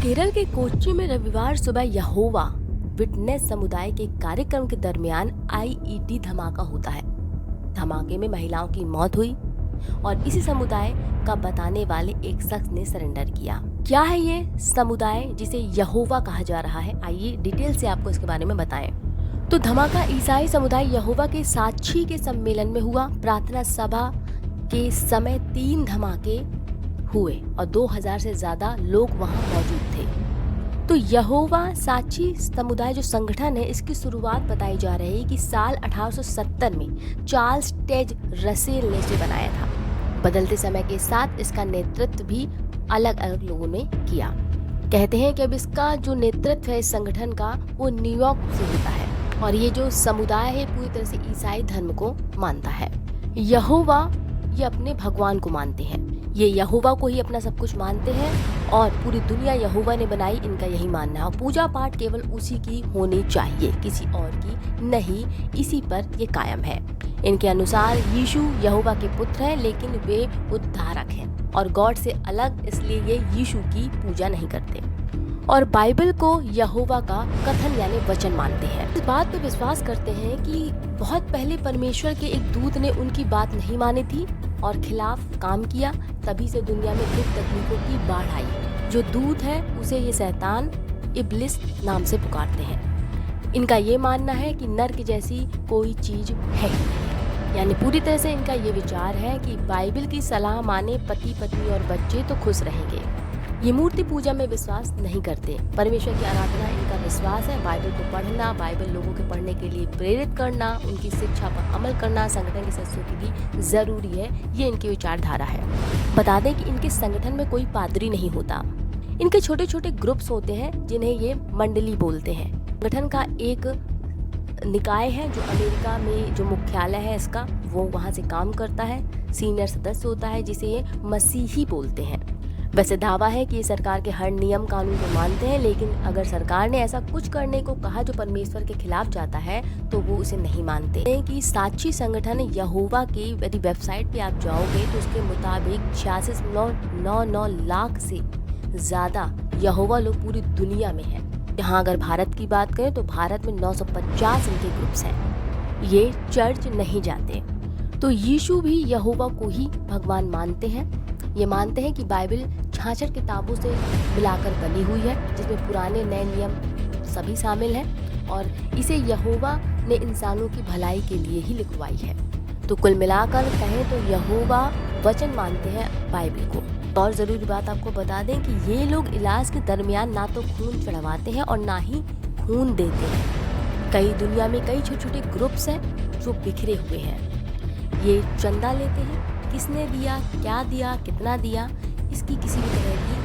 केरल के कोच्चि में रविवार सुबह यहोवा विटनेस समुदाय के कार्यक्रम के दरमियान आईईडी धमाका होता है। धमाके में महिलाओं की मौत हुई और इसी समुदाय का बताने वाले एक शख्स ने सरेंडर किया। क्या है ये समुदाय जिसे यहोवा कहा जा रहा है? आइए डिटेल से आपको इसके बारे में बताएं। तो धमाका ईसाई समुदाय यहोवा के साक्षी के सम्मेलन में हुआ। प्रार्थना सभा के समय 3 धमाके हुए और 2000 से ज्यादा लोग वहां मौजूद थे। तो यहोवा साक्षी समुदाय जो संगठन है, इसकी शुरुआत बताई जा रही है कि साल 1870 में चार्ल्स टेज रसेल ने इसे बनाया था। बदलते समय के साथ इसका नेतृत्व भी अलग अलग लोगों ने किया। कहते हैं कि अब इसका जो नेतृत्व है इस संगठन का, वो न्यूयॉर्क से होता है और ये जो समुदाय है पूरी तरह से ईसाई धर्म को मानता है। यहोवा ये अपने भगवान को मानते हैं, ये यहोवा को ही अपना सब कुछ मानते हैं और पूरी दुनिया यहोवा ने बनाई, इनका यही मानना है। और पूजा पाठ केवल उसी की होनी चाहिए, किसी और की नहीं, इसी पर ये कायम है। इनके अनुसार यीशु यहोवा के पुत्र हैं, लेकिन वे उद्धारक हैं और गॉड से अलग, इसलिए ये यीशु की पूजा नहीं करते और बाइबल को यहोवा का कथन यानी वचन मानते हैं। इस बात पे विश्वास करते हैं कि बहुत पहले परमेश्वर के एक दूत ने उनकी बात नहीं मानी थी और खिलाफ काम किया, तभी से दुनिया में दुख तकलीफों की बाढ़ आई। जो दूत है उसे ये शैतान इब्लिस नाम से पुकारते हैं। इनका ये मानना है कि नर्क जैसी कोई चीज है ही नहीं। यानी पूरी तरह से इनका ये विचार है कि बाइबल की सलाह माने पति पत्नी और बच्चे तो खुश रहेंगे। ये मूर्ति पूजा में विश्वास नहीं करते, परमेश्वर की आराधना इनका विश्वास है। बाइबल को पढ़ना, बाइबल लोगों के पढ़ने के लिए प्रेरित करना, उनकी शिक्षा पर अमल करना संगठन के सदस्यों के लिए जरूरी है, ये इनकी विचारधारा है। बता दें कि इनके संगठन में कोई पादरी नहीं होता। इनके छोटे छोटे ग्रुप्स होते हैं जिन्हें ये मंडली बोलते हैं। संगठन का एक निकाय है जो अमेरिका में जो मुख्यालय है इसका, वो वहाँ से काम करता है। सीनियर सदस्य होता है जिसे ये मसीही बोलते हैं। वैसे दावा है कि ये सरकार के हर नियम कानून को मानते हैं, लेकिन अगर सरकार ने ऐसा कुछ करने को कहा जो परमेश्वर के खिलाफ जाता है तो वो उसे नहीं मानते हैं। कि साक्षी संगठन यहोवा की यदि वेबसाइट पे आप जाओगे तो उसके मुताबिक 86.99 लाख से ज्यादा यहोवा लोग पूरी दुनिया में हैं। यहाँ अगर भारत की बात करें तो भारत में 950 इनके ग्रुप्स हैं। ये चर्च नहीं जाते। तो यीशु भी यहोवा को ही भगवान मानते हैं। ये मानते हैं कि बाइबल 66 किताबों से मिलाकर बनी हुई है, जिसमें पुराने नए नियम सभी शामिल हैं और इसे यहोवा ने इंसानों की भलाई के लिए ही लिखवाई है। तो कुल मिलाकर कहें तो यहोवा वचन मानते हैं बाइबल को। और ज़रूरी बात आपको बता दें कि ये लोग इलाज के दरमियान ना तो खून चढ़वाते हैं और ना ही खून देते हैं। कई दुनिया में कई छोटे छोटे ग्रुप्स हैं जो बिखरे हुए हैं। ये चंदा लेते हैं, किसने दिया, क्या दिया, कितना दिया, इसकी किसी भी तरह की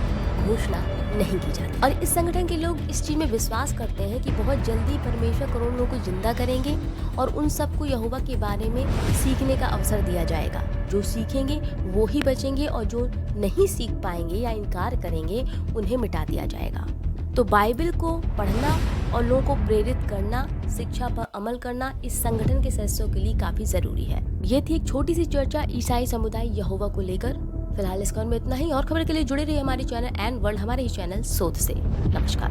घोषणा नहीं की जाती। और इस संगठन के लोग इस चीज में विश्वास करते हैं कि बहुत जल्दी परमेश्वर करोड़ों लोगों को जिंदा करेंगे और उन सबको यहोवा के बारे में सीखने का अवसर दिया जाएगा। जो सीखेंगे वो ही बचेंगे और जो नहीं सीख पाएंगे या इनकार करेंगे उन्हें मिटा दिया जाएगा। तो बाइबल को पढ़ना और लोगों को प्रेरित करना, शिक्षा पर अमल करना इस संगठन के सदस्यों के लिए काफी जरूरी है। ये थी एक छोटी सी चर्चा ईसाई समुदाय यहोवा को लेकर। फिलहाल इस खबर में इतना ही। और खबर के लिए जुड़े रहिए हमारे चैनल एंड वर्ल्ड, हमारे ही चैनल सोच से। नमस्कार।